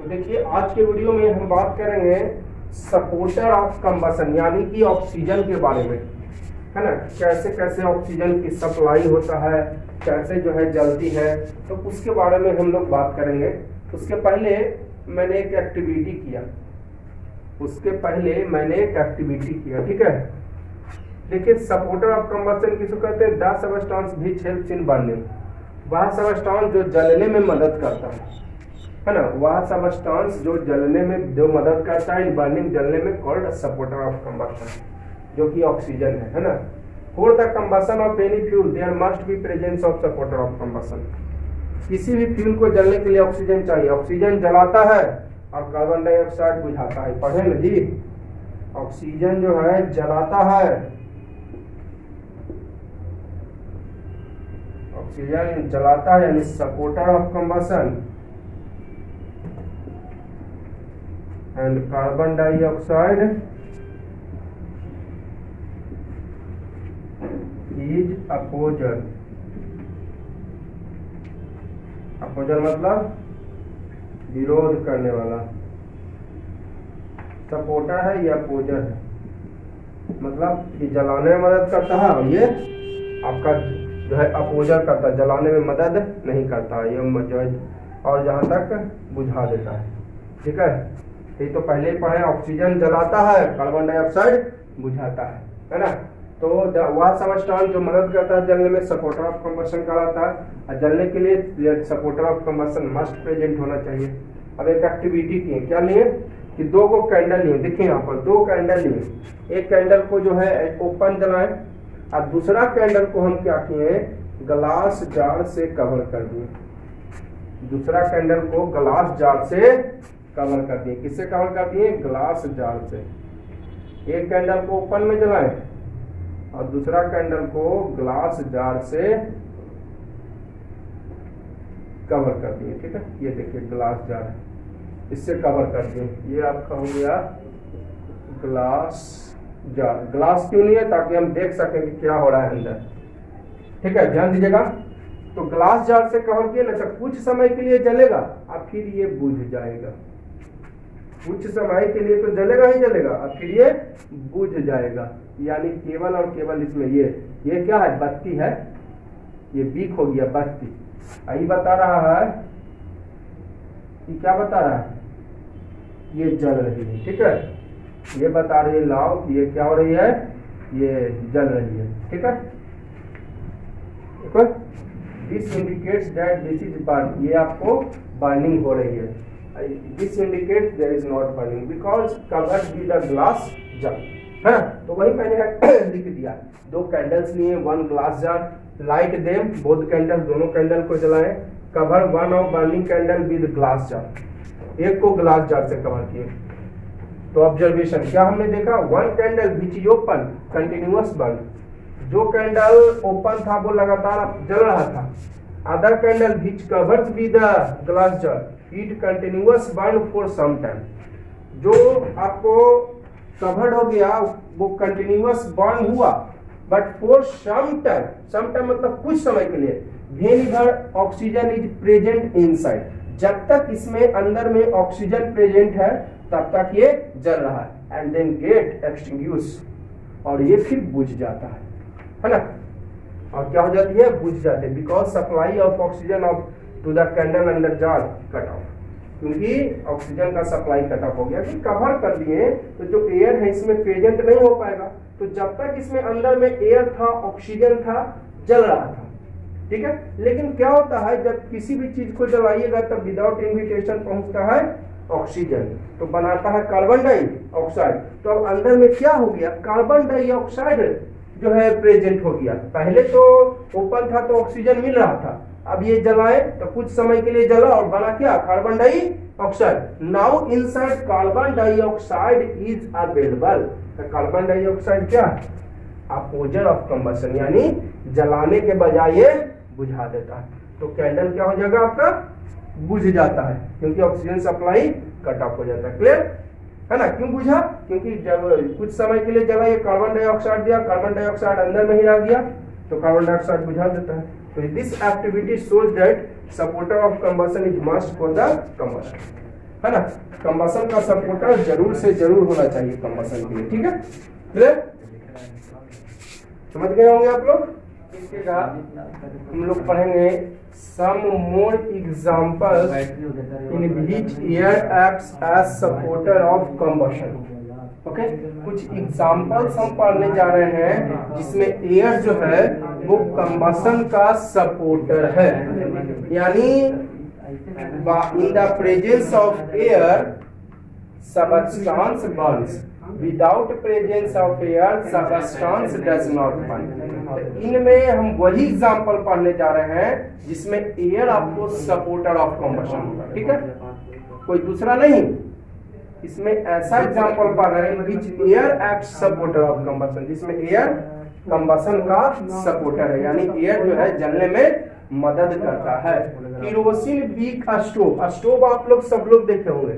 देखिए आज के वीडियो में हम बात करेंगे सपोर्टर ऑफ कंबसन यानी कि ऑक्सीजन के बारे में, है ना। कैसे कैसे ऑक्सीजन की सप्लाई होता है, कैसे जो है जलती है, तो उसके बारे में हम लोग बात करेंगे। उसके पहले मैंने एक एक्टिविटी किया, ठीक है। देखिए सपोर्टर ऑफ कंबसन किसको कहते हैं? The substance which helps in burning, वह सबस्टेंस जो जलने में मदद करता है ना। वह सबस्टेंस जो जलने में जो मदद करता है इन बर्निंग, जलने में, कॉल्ड सपोर्टर ऑफ कंबसन, जो कि ऑक्सीजन है ना। For the combustion of any fuel there must be presence of supporter of combustion. किसी भी फ्यूल को जलने के लिए ऑक्सीजन चाहिए। ऑक्सीजन जलाता है और कार्बन डाइऑक्साइड बुझाता है। पढ़े ना जी, ऑक्सीजन जो है जलाता है, ऑक्सीजन जलाता है यानी supporter of combustion, and carbon dioxide is opposer. Opposer मतलब विरोध करने वाला। सपोर्टर है या अपोजर है, मतलब ये जलाने में मदद करता है और ये आपका जो है अपोजर करता है, जलाने में मदद नहीं करता है, ये जो है और जहाँ तक बुझा देता है। ठीक है, ये तो पहले ही पढ़े। ऑक्सीजन जलाता है, कार्बन डाइऑक्साइड बुझाता है ना। तो वह सबस्टेंस जो मदद करता है जलने में, सपोर्टर ऑफ कंबसन कहलाता है। और जलने के लिए supporter of combustion must present होना चाहिए। अब एक एक्टिविटी की, क्या लिए कि दो को कैंडल लिए। देखिए यहाँ पर दो कैंडल लिए। एक कैंडल को जो है ओपन जलाएं और दूसरा कैंडल को हम क्या किए, ग्लास जार से कवर कर दिए। दूसरा कैंडल को ग्लास जार से कवर कर दिए। किससे कवर कर दिए? ग्लास जार से। एक कैंडल को ओपन में जलाएं और दूसरा कैंडल को ग्लास जार से कवर कर दिए। ठीक है, ये देखिए ग्लास जार है, इससे कवर कर दिए। ये आपका हो गया ग्लास जार। ग्लास क्यों नहीं है? ताकि हम देख सकें कि क्या हो रहा है अंदर। ठीक है, ध्यान दीजिएगा। तो ग्लास जार से कवर किए ना, तो कुछ समय के लिए जलेगा और फिर ये बुझ जाएगा। कुछ समय के लिए तो जलेगा ही जलेगा और फिर ये बुझ जाएगा। यानी केवल और केवल इसमें ये क्या है? बत्ती है। ये वीक हो गया बत्ती। यही बता रहा है कि क्या बता रहा है? ये जल रही है। ठीक है, ये बता रही है लाओ कि ये क्या हो रही है? ये जल रही है। ठीक है, देखो this indicates that this is burn. ये आपको बर्निंग हो रही है। This indicates there is not burning because covered with a glass jar, है ना। तो वही मैंने लिख दिया। दो कैंडल्स लिए, one glass jar, light them both candle, दोनों कैंडल को जलाएं। Cover one of burning candle with glass jar, एक को ग्लास जार से कवर किए। तो ऑब्जर्वेशन क्या हमने देखा? One candle which is open continuous burn. जो कैंडल ओपन था वो लगातार जल रहा था। Other candle which covered with glass jar it continuous burn for some time. जो आपको कवर्ड हो गया वो कंटिन्यूअस बर्न हुआ, but for some time, some time मतलब कुछ समय के लिए। Whenever oxygen is present inside, जब तक इसमें अंदर में ऑक्सीजन प्रेजेंट है तब तक ये जल रहा है। एंड देन गेट एक्सटिंग्विश, और ये फिर बुझ जाता है ना। और क्या हो जाती है? बुझ जाते हैं। Because supply of oxygen off to the candle under jar cut off, क्योंकि ऑक्सीजन का सप्लाई कट ऑफ हो गया। कि कवर कर दिए तो जो एयर है इसमें प्रेजेंट नहीं हो पाएगा। तो जब तक इसमें अंदर में एयर था, ऑक्सीजन था, जल रहा था। ठीक है, लेकिन क्या होता है जब किसी भी चीज को जलाइएगा तब विदाउट इन्विटेशन पहुंचता है ऑक्सीजन, तो बनाता है कार्बन डाइऑक्साइड। तो अब अंदर में क्या हो गया? कार्बन डाइऑक्साइड जो है प्रेजेंट हो गया। पहले तो ओपन था तो ऑक्सीजन मिल रहा था, अब ये जलाए तो कुछ समय के लिए जला और बना क्या? Carbon dioxide. Now inside carbon dioxide is available. Carbon dioxide क्या? अपोजर ऑफ कंबसन, यानी जलाने के बजाय बुझा देता है। तो कैंडल क्या हो जाएगा? आपका बुझ जाता है, क्योंकि ऑक्सीजन सप्लाई कट ऑफ हो जाता है। क्लियर है ना? क्यों बुझा? क्योंकि जब कुछ समय के लिए जला, ये कार्बन डाइऑक्साइड दिया, कार्बन डाइऑक्साइड अंदर में ही रह गया तो कार्बन डाइऑक्साइड बुझा देता है। So this activity shows that supporter of combustion is must for the combustion. है ना। कंबसन का सपोर्टर जरूर से जरूर होना चाहिए कंबसन के लिए, ठीक है। क्लियर, समझ गए होंगे आप लोग। इसके बाद हम लोग पढ़ेंगे some more example in which air acts as supporter of combustion. Okay, कुछ एग्जांपल्स हम पढ़ने जा रहे हैं जिसमें एयर जो है वो कंबशन का सपोर्टर है, यानी इन the presence of air substance Burns, without presence of air substance does not burn. इनमें हम वही एग्जांपल पढ़ने जा रहे हैं जिसमें एयर आपको सपोर्टर ऑफ कंबशन होगा, ठीक है, कोई दूसरा नहीं। इसमें ऐसा एग्जांपल पढ़ रहे हैं which air act supporter of combustion, जिसमें एयर कंबशन का सपोर्टर है, यानी एयर जो है जलने में मदद करता है। केरोसिन विक स्टोव, स्टोव आप लोग सब लोग देखे होंगे,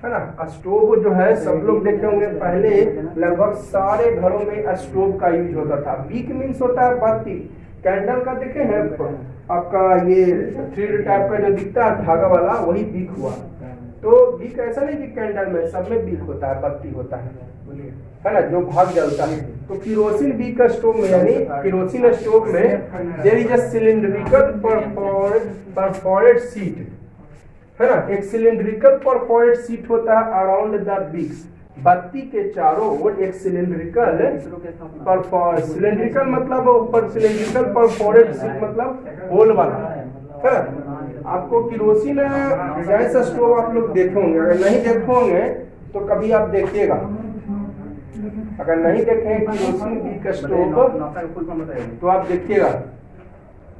है ना। स्टोव जो है सब लोग देखे होंगे, पहले लगभग सारे घरों में स्टोव का यूज होता था। विक मीन्स होता है बत्ती, कैंडल का देखे हैं आपका, ये थ्रेड टाइप का जो दिखता है धागा वाला, वही विक हुआ। तो विक ऐसा नहीं कि कैंडल में, सब में विक होता है, बत्ती होता है ना, जो भाग जलता है। तो केरोसिन विक स्टोव में, यानी केरोसिन स्टोव में there is a cylindrical perforated sheet, है ना, एक सिलिंड्रिकल परफोरेट सीट होता है अराउंड द विक्स। बत्ती के चारों ओर एक सिलिंड्रिकल सिलिंड्रिकल मतलब ऊपर सिलिंड्रिकल परफोरेट सीट मतलब होल वाला, है ना। आपको केरोसिन गैस स्टोव आप लोग देखे होंगे, अगर नहीं देखे होंगे तो कभी आप देखिएगा, अगर नहीं देखे केरोसिन विक स्टोव तो आप देखिएगा,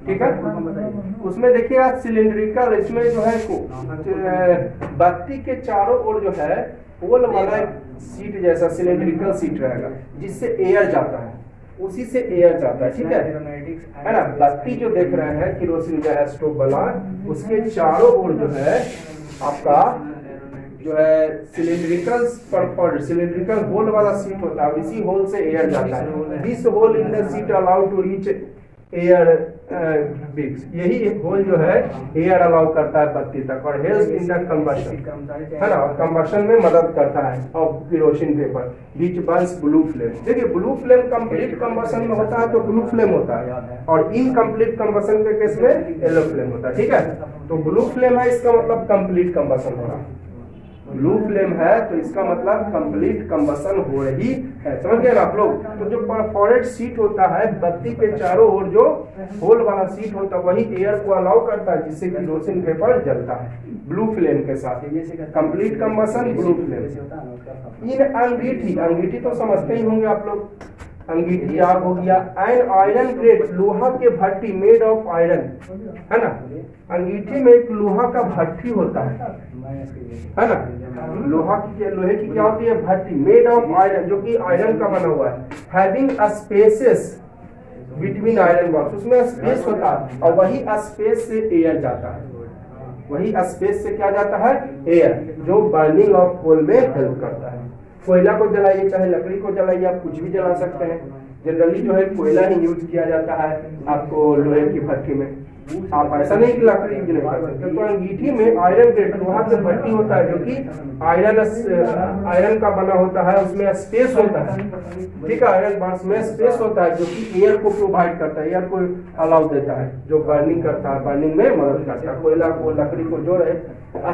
ठीक है। उसमें देखिएगा सिलिंड्रिकल, इसमें जो है बत्ती के चारों ओर जो है होल वाला सीट जैसा सिलिंड्रिकल सीट रहेगा, जिससे एयर जाता है, उसी से एयर जाता है, ठीक है ना। बत्ती जो देख रहे हैं केरोसिन गैस स्टोव वाला, उसके चारों ओर जो है आपका जो है सिलिंड्रिकल होल वाला सीट होता है, इसी होल से एयर जाता है। This hole in the sheet allow to reach air wicks, यही होल जो है एयर अलाउ करता है बत्ती तक, और हेल्प इन द कंबशन, है ना, और कंबशन में मदद करता है of kerosene paper which Burns blue flame. देखिए ब्लू फ्लेम कंप्लीट कंबशन में होता है तो ब्लू फ्लेम होता है, और इनकम्प्लीट कंबशन के केस में येलो फ्लेम होता है, ठीक है। तो ब्लू फ्लेम है, इसका मतलब कंप्लीट कंबशन हो रहा है। ब्लू फ्लेम है तो इसका मतलब कंप्लीट कंबशन हो रही है, समझ गए ना आप लोग। तो जो परफोरेट सीट होता है बत्ती के चारों ओर जो होल वाला सीट होता है, वही एयर को अलाउ करता है, जिससे केरोसिन पेपर जलता है ब्लू फ्लेम के साथ। Complete combustion blue flame. इन अंगीठी, अंगीठी तो समझते ही होंगे आप लोग, अंगीठी आग हो गया। एन आयरन ग्रेट, लोहा के भट्टी मेड ऑफ आयरन, है ना। अंगीठी में एक लोहा का भट्टी होता है ना, लोहे की क्या होती है, भट्टी, मेड ऑफ आयरन, जो कि आयरन का बना हुआ है। Having spaces between iron box, उसमें स्पेस होता है, और वही स्पेस से एयर जाता है, वही स्पेस से क्या जाता है, एयर, जो बर्निंग ऑफ कोल में हेल्प करता है। कोयला को जलाइए चाहे लकड़ी को जलाइए, आप कुछ भी जला सकते हैं। जनरली जो है कोयला ही यूज किया जाता है आपको लोहे की भट्टी में, आप ऐसा नहीं कि लकड़ी यूज नहीं कर सकते। तो अंगीठी में आयरन ग्रेट लोहा से भट्टी होता है, जो कि आयरन का बना होता है, उसमें स्पेस होता है, ठीक है। आयरन बार्स में स्पेस होता है जो कि एयर को प्रोवाइड करता है, एयर को अलाउ देता है, जो बर्निंग करता है, बर्निंग में मदद करता है। कोयला को लकड़ी को जोड़े।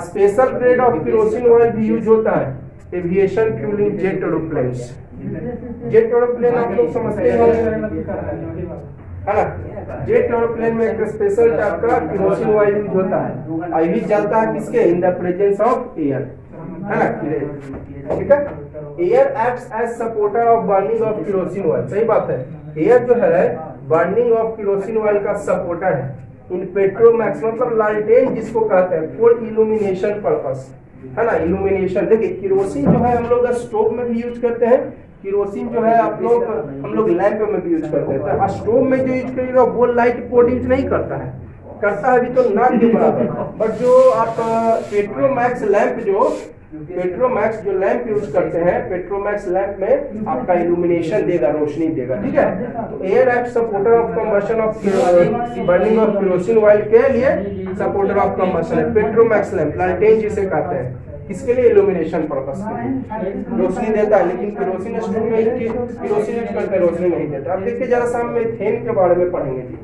Special grade of kerosene oil भी यूज होता है aviation fuelling jet aeroplanes. Jet aeroplane आप लोग समझते हैं, है ना। जेट एरोप्लेन में एक स्पेशल टाइप का केरोसिन ऑयल यूज होता है, और ये जलता है किसके, in the presence of air, है ना, ठीक है। Air acts as supporter of burning of kerosene oil, सही बात है। एयर जो है बर्निंग ऑफ केरोसिन ऑयल का सपोर्टर है इन पेट्रोमैक्स, मतलब लालटेन जिसको कहते हैं, फॉर इल्यूमिनेशन पर्पस, है ना। इल्यूमिनेशन, देखिए केरोसिन जो है हम लोग स्टोव में भी यूज करते हैं, केरोसिन जो है हम लोग लैंप में भी यूज करते हैं। तो स्टोव में जो यूज करिएगा वो लाइट प्रोड्यूस नहीं करता है, करता है अभी तो नाक के बराबर, बट जो आप पेट्रोमैक्स लैंप जो पेट्रोमैक्स जो लैंप यूज करते हैं, पेट्रोमैक्स लैंप में आपका इल्यूमिनेशन देगा, रोशनी देगा, ठीक है। तो air act supporter of combustion of burning of kerosene oil के लिए सपोर्टर ऑफ कंबशन है पेट्रोमैक्स लैंप, लालटेन जिसे कहते हैं। किसके लिए? इल्यूमिनेशन पर्पस के लिए रोशनी देता है, लेकिन केरोसिन स्टोव में केरोसिन यूज करते हैं, रोशनी नहीं देता। अब देखिए जरा सा हम मेथेन के बारे में पढ़ेंगे जी।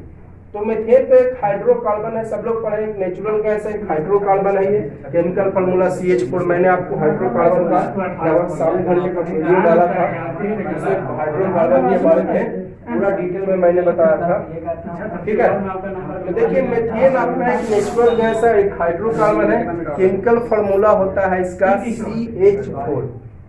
तो मेथेन तो एक हाइड्रोकार्बन है, सब लोग पढ़े, एक नेचुरल गैस है, एक हाइड्रोकार्बन है। ये केमिकल फार्मूला CH4, मैंने आपको हाइड्रोकार्बन का लगभग 7 घंटे का वीडियो डाला था, उसमें हाइड्रोकार्बन के बारे में पूरा डिटेल में मैंने बताया था, ठीक है। तो देखिए मेथेन आपका एक नेचुरल गैस है, एक हाइड्रोकार्बन है, केमिकल फार्मूला होता है इसका CH4,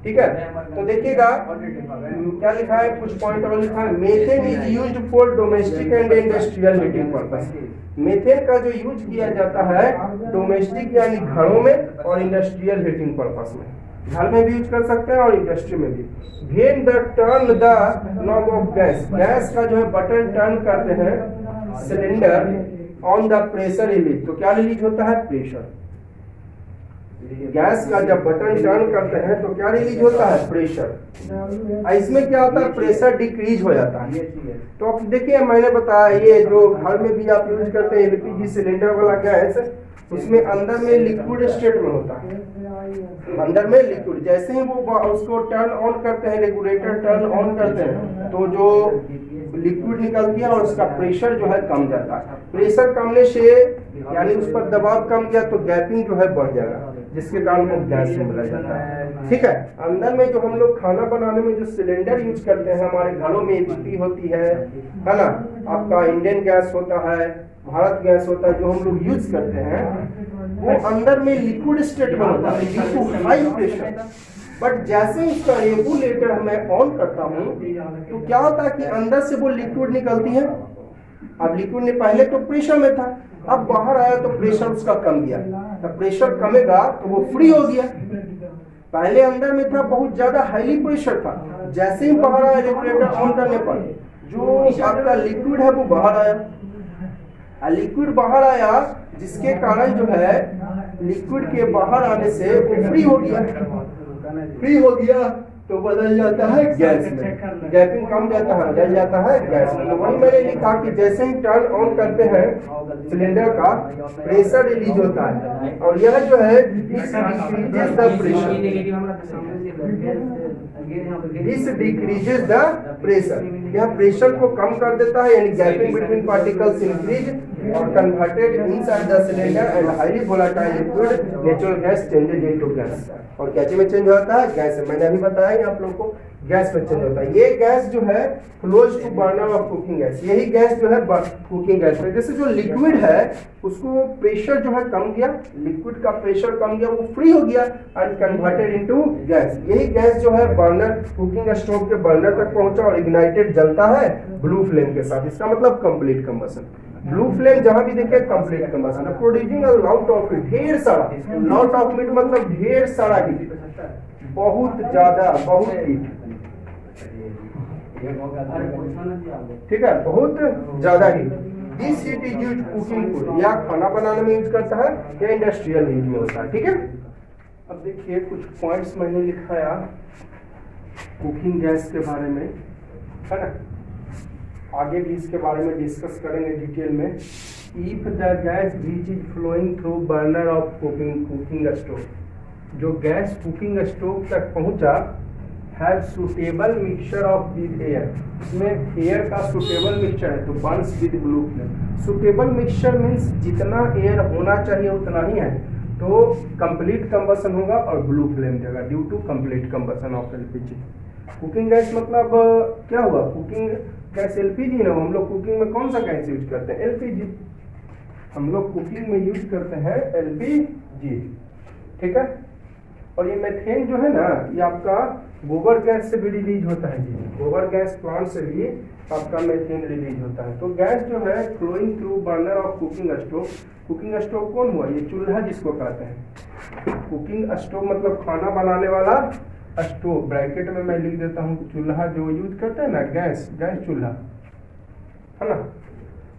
ठीक है। तो देखिएगा क्या लिखा है, कुछ पॉइंट और लिखा है। Methane is used for domestic and industrial heating purpose. Methane का जो यूज किया जाता है डोमेस्टिक यानी घरों में और इंडस्ट्रियल हीटिंग पर्पस में, घर में भी यूज कर सकते हैं और इंडस्ट्री में भी। When the turn the knob of gas, gas का जो है बटन टर्न करते हैं cylinder on the pressure release, तो क्या रिलीज होता है? प्रेशर। गैस का जब बटन टर्न करते हैं तो क्या रिलीज होता है? प्रेशर। इसमें क्या होता है? प्रेशर डिक्रीज हो जाता है। तो अब देखिए मैंने बताया ये जो घर में भी आप यूज करते हैं LPG सिलेंडर वाला गैस, उसमें अंदर में लिक्विड स्टेट में होता है, अंदर में लिक्विड। जैसे ही वो उसको टर्न ऑन करते हैं, रेगुलेटर टर्न ऑन करते हैं, तो जो लिक्विड निकलती है और उसका प्रेशर जो है कम जाता है। प्रेशर कमने से यानी उस पर दबाव कम गया तो गैपिंग जो है बढ़ जाएगा, जिसके कारण वो गैस में बदल जाता है, ठीक है। अंदर में जो हम लोग खाना बनाने में जो सिलेंडर यूज करते हैं हमारे घरों में, HP होती है ना, आपका इंडियन गैस होता है, भारत गैस होता है, जो हम लोग यूज करते हैं वो अंदर में लिक्विड स्टेट में होता है, due to high pressure. But जैसे इसका रेगुलेटर मैं ऑन करता हूँ तो क्या होता है कि अंदर से वो लिक्विड निकलती है। अब लिक्विड ने पहले तो प्रेशर में था, अब बाहर आया तो प्रेशर उसका कम गया, तो प्रेशर कमेगा तो वो फ्री हो गया। पहले अंदर में था बहुत ज्यादा हाईली प्रेशर था, जैसे ही बाहर आया रेगुलेटर ऑन करने पर जो आपका लिक्विड है वो बाहर आया। लिक्विड बाहर आया जिसके कारण जो है लिक्विड के बाहर आने से वो फ्री हो गया, फ्री हो गया तो बदल जाता है गैस में, गैपिंग कम जाता है, बदल जाता है गैस में। तो वही मैंने लिखा कि जैसे ही टर्न ऑन करते हैं सिलेंडर का प्रेशर रिलीज होता है, और यह जो है दिस डिक्रीजेस द प्रेशर, यह प्रेशर को कम कर देता है, यानी गैपिंग बिटवीन पार्टिकल्स इंक्रीज और converted inside the cylinder and highly volatile liquid natural gas changes into gas. और क्या में चेंज होता है? गैस में। मैंने अभी बताया आप लोगों को गैस में चेंज होता है। ये गैस जो है close to burner of cooking gas, यही गैस जो है कुकिंग गैस है। जैसे जो लिक्विड है उसको प्रेशर जो है कम गया, लिक्विड का प्रेशर कम गया, वो फ्री हो गया एंड कन्वर्टेड इनटू गैस। यही गैस जो है बर्नर कुकिंग स्टोव के बर्नर तक पहुंचा और इग्नाइटेड जलता है ब्लू फ्लेम के साथ। इसका मतलब कंप्लीट कंबशन। ब्लू फ्लेम जहां भी देखे complete combustion, producing a lot of heat, ढेर सारा, लॉट ऑफ हीट मतलब ढेर सारा हीट, बहुत ज्यादा, बहुत हीट, ठीक है, बहुत ज्यादा heat. This heat is used cooking food, या खाना बनाने में यूज करता है या इंडस्ट्रियल यूज में होता है, ठीक है। अब देखिए कुछ पॉइंट्स मैंने लिखाया कुकिंग गैस के बारे में, है ना, आगे भी इसके बारे में डिस्कस करेंगे डिटेल में। If the gas which is flowing through burner of cooking stove, जो गैस कुकिंग स्टोव तक पहुंचा, have suitable mixture of with air, उसमें एयर का सुटेबल मिक्सचर है तो burns with blue flame. Suitable mixture means जितना air होना चाहिए उतना ही है तो कंप्लीट कंबशन होगा और ब्लू फ्लेम देगा due to complete combustion of LPG. Cooking gas मतलब क्या हुआ? कुकिंग गैस एलपीजी ना, हम लोग कुकिंग में कौन सा गैस यूज करते हैं? एलपीजी। हम लोग कुकिंग में यूज करते हैं एलपीजी, ठीक है। और ये मेथेन जो है ना, ये आपका गोबर गैस से भी रिलीज होता है जी, गोबर गैस प्लांट से भी आपका मेथेन रिलीज होता है। तो गैस जो है flowing through burner of cooking stove. Cooking stove कौन हुआ? ये चूल्हा जिसको कहते हैं। कुकिंग स्टोव मतलब खाना बनाने वाला स्टोव, ब्रैकेट में मैं लिख देता हूँ चूल्हा जो यूज करते हैं ना, गैस चूल्हा, है ना,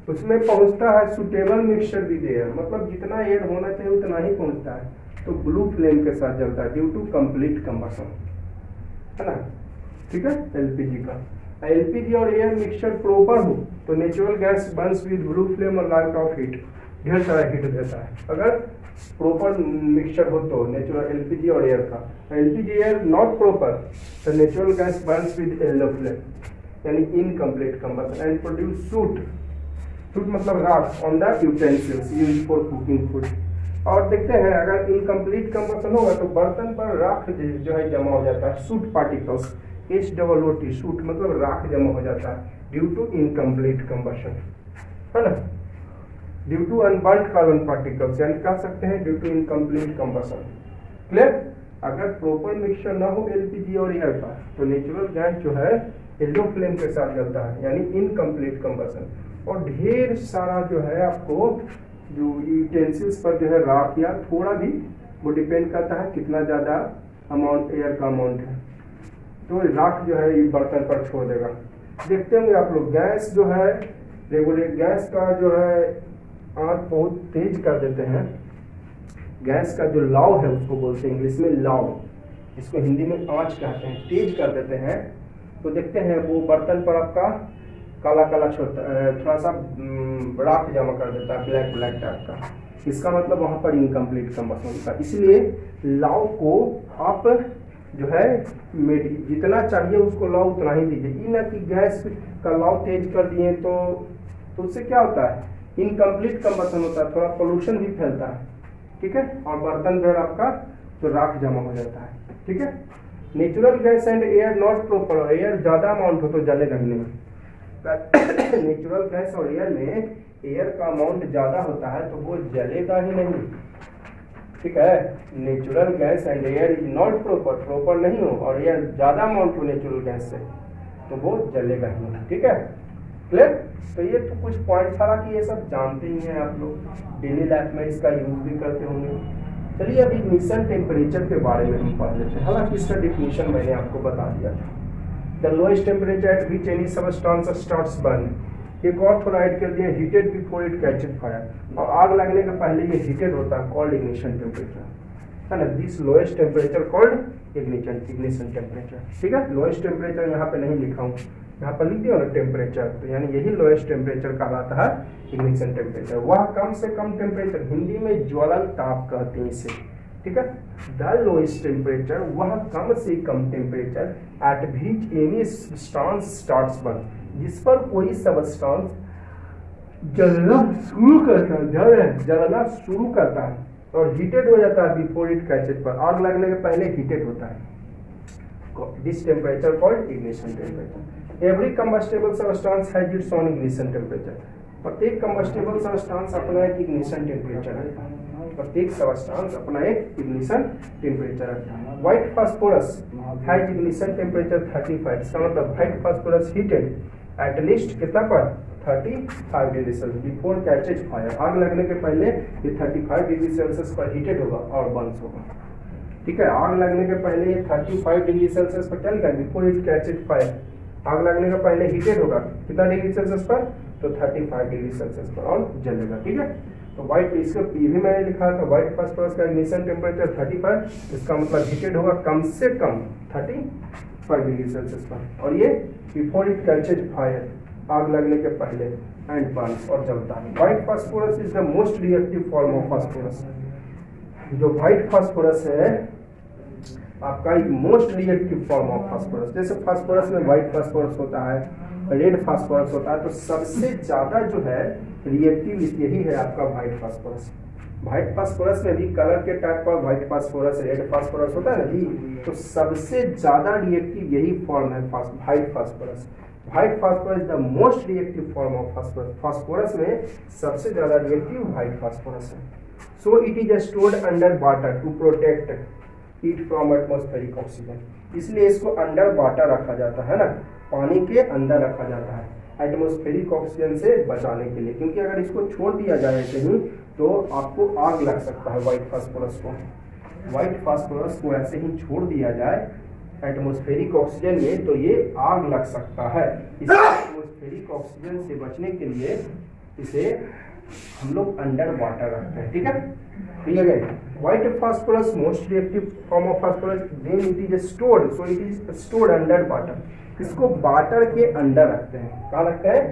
उसमें पहुंचता है सुटेबल मिक्सचर विद एयर, मतलब जितना एयर होना चाहिए उतना ही पहुंचता है। तो ब्लू फ्लेम के साथ जलता है ड्यू टू कंप्लीट कंबशन, है ना, ठीक है। एलपीजी का एलपीजी और एयर मिक्सचर प्रॉपर हो तो natural gas burns with blue flame और लॉट ऑफ हीट, ढेर सारा हीट देता है। अगर प्रॉपर मिक्सचर हो तो नेचुरल एलपीजी और एयर का, एलपीजी एयर नॉट प्रॉपर तो natural gas burns with yellow flame यानी incomplete combustion and produce soot, soot मतलब राख on the utensils used for cooking food. और देखते हैं अगर इनकम्प्लीट कंबशन होगा तो बर्तन पर राख जो है जमा हो जाता है, सूट पार्टिकल्स, SOOT, सूट मतलब राख जमा हो जाता है ड्यू टू इनकम्प्लीट कंबशन, है ना, due to unburned carbon particles, यानी कह सकते हैं due to incomplete combustion. Clear. अगर प्रॉपर मिक्सचर ना हो एलपीजी और एयर का तो नेचुरल गैस जो है येलो फ्लेम के साथ जलता है यानी इनकम्प्लीट कंबशन, और ढेर सारा जो है आपको जो यूटेंसिल्स पर जो है राख या थोड़ा भी, वो डिपेंड करता है कितना ज़्यादा अमाउंट एयर का अमाउंट है, तो राख जो है ये बर्तन पर छोड़ देगा। देखते होंगे आप लोग गैस जो है रेगुलेट, गैस का जो है आंच बहुत तेज कर देते हैं, गैस का जो लाव है उसको बोलते हैं इंग्लिश में लाव, इसको हिंदी में आंच कहते हैं, तेज कर देते हैं तो देखते हैं वो बर्तन पर आपका काला काला थोड़ा सा राख जमा कर देता है, ब्लैक ब्लैक टाइप का, इसका मतलब वहाँ पर इनकम्प्लीट कंबशन होता है। इसलिए लाव को आप जो है जितना चाहिए उसको लाव उतना ही दीजिए, ये ना कि गैस का लाव तेज कर दिए तो उससे क्या होता है, इनकम्प्लीट कंबशन होता है, थोड़ा पोल्यूशन भी फैलता है, ठीक है, और बर्तन जो है आपका तो राख जमा हो जाता है, ठीक है। Natural gas and air not proper, air ज़्यादा अमाउंट हो तो जलेगा ही नहीं। नेचुरल गैस और एयर में एयर का अमाउंट ज़्यादा होता है तो वो जलेगा ही नहीं, ठीक है। Natural gas and air is not proper, proper नहीं हो और एयर ज़्यादा अमाउंट हो नेचुरल गैस से तो वो जलेगा ही नहीं, ठीक है। क्लियर। तो ये तो कुछ पॉइंट था कि ये सब जानते ही हैं आप लोग, डेली लाइफ में इसका यूज भी करते होंगे। चलिए अभी इग्निशन टेम्परेचर के बारे में हम पढ़ लेते हैं, हालांकि इसका डिफिनीशन मैंने आपको बता दिया था। The lowest temperature at which any substance starts burn, एक और थोड़ा ऐड कर दिया, heated before it catches fire, और आग लगने के पहले ये हीटेड होता है, कॉल्ड इग्निशन टेम्परेचर, है ना। This lowest temperature called ignition temperature, ठीक है। लोएस्ट टेम्परेचर यहाँ पे नहीं लिखा हूँ, यहाँ पर लिख दिया ना टेम्परेचर, तो यानी यही लोएस्ट टेम्परेचर कहलाता है इग्निशन टेम्परेचर। वह कम से कम टेम्परेचर, हिंदी में ज्वलन ताप कहते हैं इसे, ठीक है। द लोएस्ट टेम्परेचर, वह कम से कम temperature at which any substance starts burn, जिस पर कोई सबस्टेंस जलना शुरू करता है, जलना शुरू करता है और हीटेड हो जाता है बिफोर इट कैचेस पर, आग लगने के पहले हीटेड होता है, this temperature called ignition temperature. Every combustible substance has its own ignition temperature, प्रत्येक कंबस्टेबल सबस्टेंस अपना एक इग्निशन टेम्परेचर रखता है, प्रत्येक सबस्टेंस अपना एक इग्निशन टेम्परेचर रखता है। White phosphorus has ignition temperature 35, इसका मतलब white phosphorus heated at least कितना पर 35 degree Celsius before catches fire, आग लगने के पहले ये 35 डिग्री सेल्सियस पर हीटेड होगा और बर्न्स होगा, ठीक है। आग लगने के पहले ये 35 डिग्री सेल्सियस पर चल गया बिफोर इट कैचेज फायर, आग लगने के पहले हीटेड होगा कितना डिग्री सेल्सियस पर, तो 35 डिग्री सेल्सियस पर और जलेगा, ठीक है। तो व्हाइट, इसका पी भी मैंने लिखा था, व्हाइट फास्फोरस का इग्निशन टेम्परेचर 35, इसका मतलब हीटेड होगा कम से कम 35 डिग्री सेल्सियस पर, और ये बिफोर इट कैचेज फायर, आग लगने के पहले, एंड बर्न्स और जलता है। White phosphorus is the most reactive form of phosphorus, जो व्हाइट फास्फोरस है आपका एक most reactive form of phosphorus, जैसे फास्फोरस में व्हाइट फास्फोरस होता है, रेड फास्फोरस होता है, तो सबसे ज्यादा जो है रिएक्टिव यही है आपका व्हाइट फास्फोरस। व्हाइट फास्फोरस में भी कलर के टाइप पर व्हाइट फास्फोरस, रेड फास्फोरस होता है ना जी, तो सबसे ज्यादा रिएक्टिव यही फॉर्म है white phosphorus. White phosphorus the most reactive form of phosphorus, phosphorus में सबसे ज्यादा रिएक्टिव व्हाइट फास्फोरस है। So it is stored under water to protect it from atmospheric oxygen, इसलिए इसको अंडर वाटर रखा जाता है ना, पानी के अंदर रखा जाता है एटमॉस्फेरिक ऑक्सीजन से बचाने के लिए, क्योंकि अगर इसको छोड़ दिया जाए कहीं तो आपको आग लग सकता है। व्हाइट फास्फोरस को ऐसे ही छोड़ दिया जाए एटमॉस्फेरिक ऑक्सीजन में तो ये आग लग सकता है, इसलिए एटमॉस्फेरिक ऑक्सीजन से बचने के लिए इसे हम लोग अंडर वाटर रखते हैं, ठीक है। ठीक है, white phosphorus most reactive form of phosphorus, then it is stored, so it is stored under water. इसको वाटर के अंदर रखते हैं, कहाँ रखते हैं,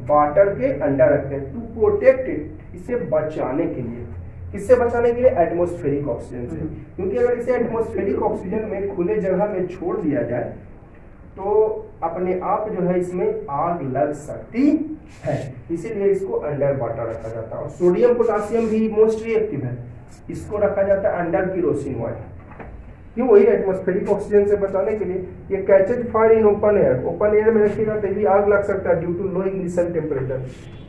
वाटर के अंदर रखते हैं, टू प्रोटेक्ट इट, इसे बचाने के लिए, किससे बचाने के लिए, एटमॉस्फेरिक ऑक्सीजन से, क्योंकि अगर इसे एटमॉस्फेरिक ऑक्सीजन में खुले जगह में छोड़ दिया जाए तो अपने आप जो है इसमें आग लग सकती है, इसीलिए इसको अंडर वाटर रखा जाता है। और सोडियम पोटासियम भी मोस्ट रिएक्टिव है, इसको रखा जाता है अंडर केरोसिन ऑयल, क्यों, वही एटमॉस्फेरिक ऑक्सीजन से बचाने के लिए। ये catches fire in open air, open air में रखिएगा तो भी आग लग सकता है due to low ignition temperature,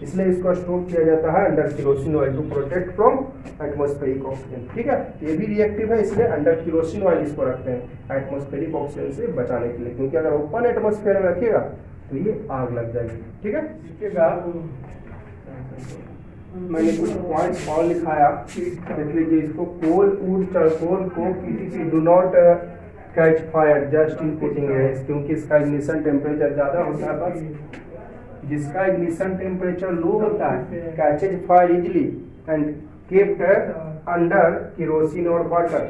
इसलिए इसको स्टोर किया जाता है under kerosene oil to protect from atmospheric oxygen. ठीक है, ये भी रिएक्टिव है, इसलिए अंडर केरोसिन ऑयल इसको रखते हैं एटमॉस्फेरिक ऑक्सीजन से बचाने के लिए, क्योंकि अगर ओपन एटमॉस्फेयर में रखिएगा तो ये आग लग जाएगी। ठीक है, देखिएगा मैंने कुछ पॉइंट्स और लिखाया, देख लीजिए इसको, कोल वुड चारकोल को PTC do not catch fire just in putting air, क्योंकि इसका इग्निशन टेम्परेचर ज़्यादा होता है, बस जिसका इग्निशन टेम्परेचर लो होता है catches fire easily and kept under kerosene और वाटर,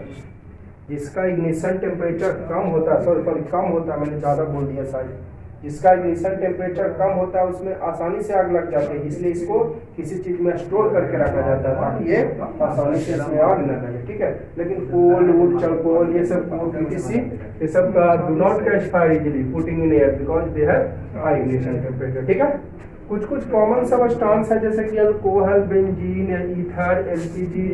जिसका इग्निशन टेम्परेचर कम होता है, सॉरी कम होता है, मैंने ज़्यादा बोल दिया शायद, जिसका इग्निशन टेम्परेचर कम होता है उसमें आसानी से आग लग जाती है, इसलिए इसको किसी चीज में स्टोर करके रखा जाता है ताकि ये आसानी से इसमें आग न लगे। ठीक है, लेकिन कोल वुड चारकोल ये सब पीटीसी ये सब do not catch fire easily putting in air because they have high ignition temperature. ठीक है, कुछ कॉमन सब्सटेंस है जैसे कि अल्कोहल, बेंजीन, ईथर, एलपीजी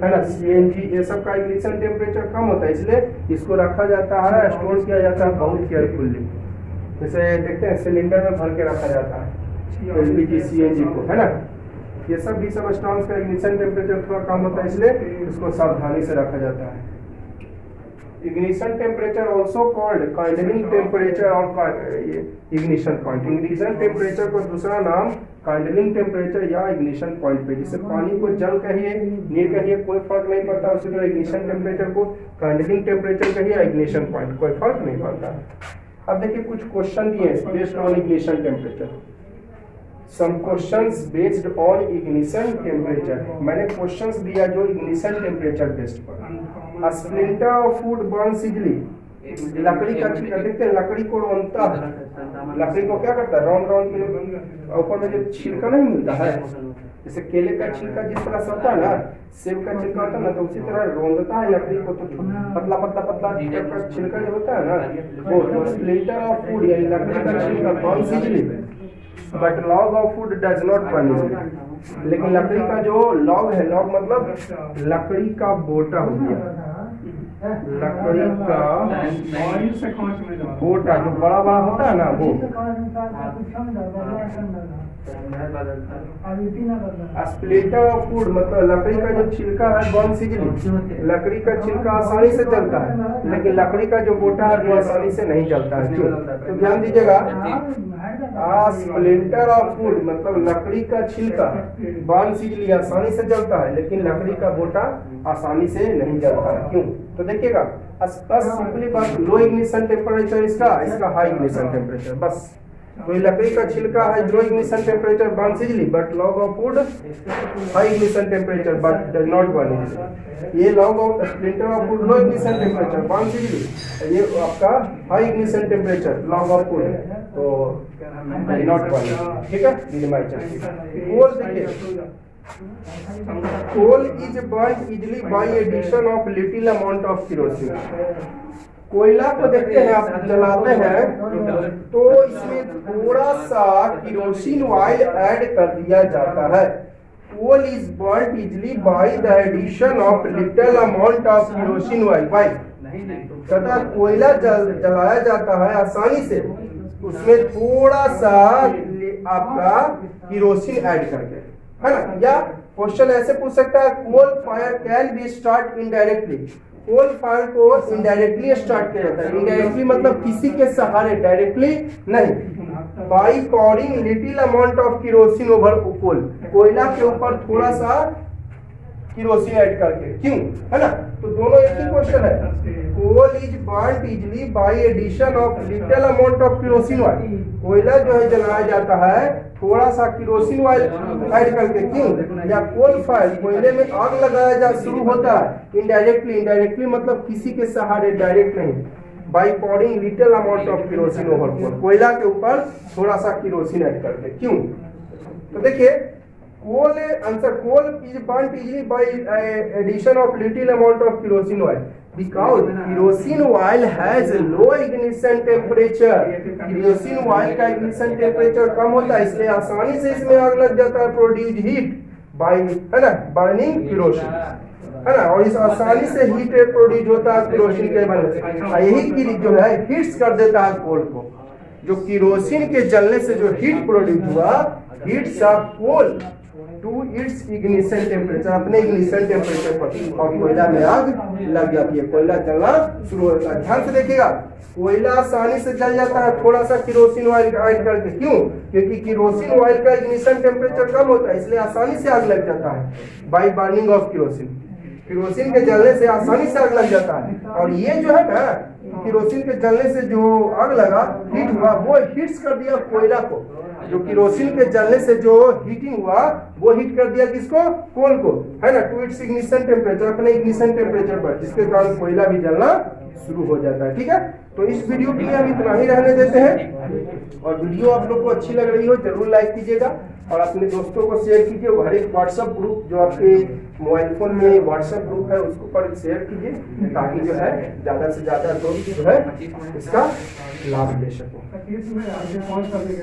है ना, सीएनजी, ये सब का इग्निशन टेम्परेचर कम होता है, इसलिए इसको रखा जाता है, स्टोर किया जाता है बहुत केयरफुली। जैसे देखते हैं सिलेंडर में भर के रखा जाता है एलपीजी सीएनजी को, है ना, ये सब भी सब्सटेंस का इग्निशन टेम्परेचर थोड़ा कम होता है, इसलिए इसको सावधानी से रखा जाता है। Ignition temperature also called kindling temperature और इग्निशन पॉइंट, इग्निशन टेम्परेचर को दूसरा नाम काइंडलिंग टेम्परेचर या इग्निशन पॉइंट पे, जैसे पानी को जल कहिए, नीर कहिए, कोई फर्क नहीं पड़ता, उसी तरह इग्निशन टेम्परेचर को काइंडलिंग टेम्परेचर कहिए, इग्निशन पॉइंट, कोई फर्क नहीं पड़ता। अब देखिए कुछ क्वेश्चन दिए based on ignition temperature, some questions based on ignition temperature, मैंने क्वेश्चंस दिया जो इग्निशन टेम्परेचर बेस्ड पर। Splinter of food burns easily, लकड़ी का छिलका, देखते हैं लकड़ी को रोनता है, लकड़ी को क्या करता है, रौन के ऊपर में जो छिलका नहीं मिलता है, जैसे केले का छिलका जिस तरह से होता है ना, सेब का छिलका होता है ना, तो उसी तरह रोंदता है लकड़ी को, तो पतला पतला पतला का छिलका जो होता है ना वो, तो स्प्लिंटर ऑफ फूड यानी लकड़ी का छिलका Burns easily but log of food does not burn easily, लेकिन लकड़ी का जो लॉग है, लॉग मतलब लकड़ी का बोटा हो गया, लकड़ी का बोटा जो बड़ा बड़ा होता है ना वो, स्प्लिटर ऑफ फूड मतलब लकड़ी का जो छिलका है बर्न्स इजीली, लकड़ी का छिलका आसानी से जलता है, लेकिन लकड़ी का जो बोटा है वो आसानी से नहीं जलता है, क्यों, तो ध्यान दीजिएगा, स्प्लिंटर ऑफ फूड मतलब लकड़ी का छिलका बर्न्स इजीली आसानी से जलता है, लेकिन लकड़ी का बोटा आसानी से नहीं जलता है, क्यों, तो देखिएगा सिंपली बस लो इग्निशन टेम्परेचर इसका हाई इग्निशन टेम्परेचर, बस तो लकड़ी का छिलका है low ignition temperature burns easily but log of food high ignition temperature but does not burn easily, ये log of splinter of food low ignition temperature burns easily, ये आपका high ignition temperature log of food तो does not burn. ठीक है, coal देखिए, coal is burn easily by addition of little amount of kerosene, कोयला को देखते हैं आप जलाते हैं तो इसमें थोड़ा सा केरोसिन ऑयल ऐड कर दिया जाता है, coal is burn easily by the addition of little amount of kerosene oil, by तथा कोयला जलाया जाता है आसानी से उसमें थोड़ा सा आपका केरोसिन ऐड करके, है ना, या क्वेश्चन ऐसे पूछ सकता है coal fire can be start indirectly, coal fire को इनडायरेक्टली स्टार्ट किया जाता है, इनडायरेक्टली मतलब किसी के सहारे, डायरेक्टली नहीं, by pouring little amount of kerosene over coal, कोयला के ऊपर थोड़ा सा केरोसिन ऐड करके, क्यों, है ना, तो दोनों एक ही क्वेश्चन है, coal is burned easily by addition of little amount of kerosene oil. कोयला जो है जलाया जाता है थोड़ा सा केरोसिन ऑयल ऐड करके। क्यों? या कोल फायर, कोयले में आग लगाया जा शुरू होता है इनडायरेक्टली। इनडायरेक्टली मतलब किसी के सहारे, डायरेक्ट नहीं, by pouring little amount of kerosene over coal, कोयला के ऊपर थोड़ा सा केरोसिन ऐड करके। क्यों? तो देखिए coal answer, coal is burned easily by addition of little amount of kerosene oil because kerosene oil has low ignition temperature. Kerosene oil का इग्निशन टेम्परेचर कम होता है, इसलिए आसानी से इसमें आग लग जाता है। प्रोड्यूस हीट बाय, है ना, बर्निंग केरोसिन, है ना, और इस आसानी से हीट प्रोड्यूस होता है केरोसिन के बनने से। यही की जो है हीट्स कर देता है कोल को। जो केरोसिन के जलने से जो हीट प्रोड्यूस हुआ, heats of coal to its ignition temperature, अपने इग्निशन टेम्परेचर पर, और कोयला में आग लग जाती है, कोयला जलना शुरू होता है। ध्यान से देखिएगा, कोयला आसानी से जल जाता है थोड़ा सा केरोसिन ऑयल ऐड करके। क्यों? क्योंकि केरोसिन ऑयल का इग्निशन टेम्परेचर कम होता है, इसलिए आसानी से आग लग जाता है by burning of kerosene. Kerosene के जलने से आसानी से आग लग जाता है। और ये जो है ना, केरोसिन के जलने से जो आग लगा, हीट हुआ, वो हीट्स कर दिया कोयला को। जो केरोसिन के जलने से जो हीटिंग हुआ, वो हीट कर दिया किसको? कोल को, है ना, टू इट्स इग्निशन टेम्परेचर, अपने इग्निशन टेम्परेचर पर, जिसके कारण कोयला भी जलना शुरू हो जाता है। ठीक है, तो इस वीडियो के लिए हम इतना ही रहने देते हैं। और वीडियो आप लोग को अच्छी लग रही हो जरूर लाइक कीजिएगा और अपने दोस्तों को शेयर कीजिए। हर एक व्हाट्सएप ग्रुप जो आपके मोबाइल फोन में व्हाट्सएप ग्रुप है उसको पर शेयर कीजिए, ताकि जो है ज्यादा से ज्यादा दोस्त जो है इसका लाभ ले सकें।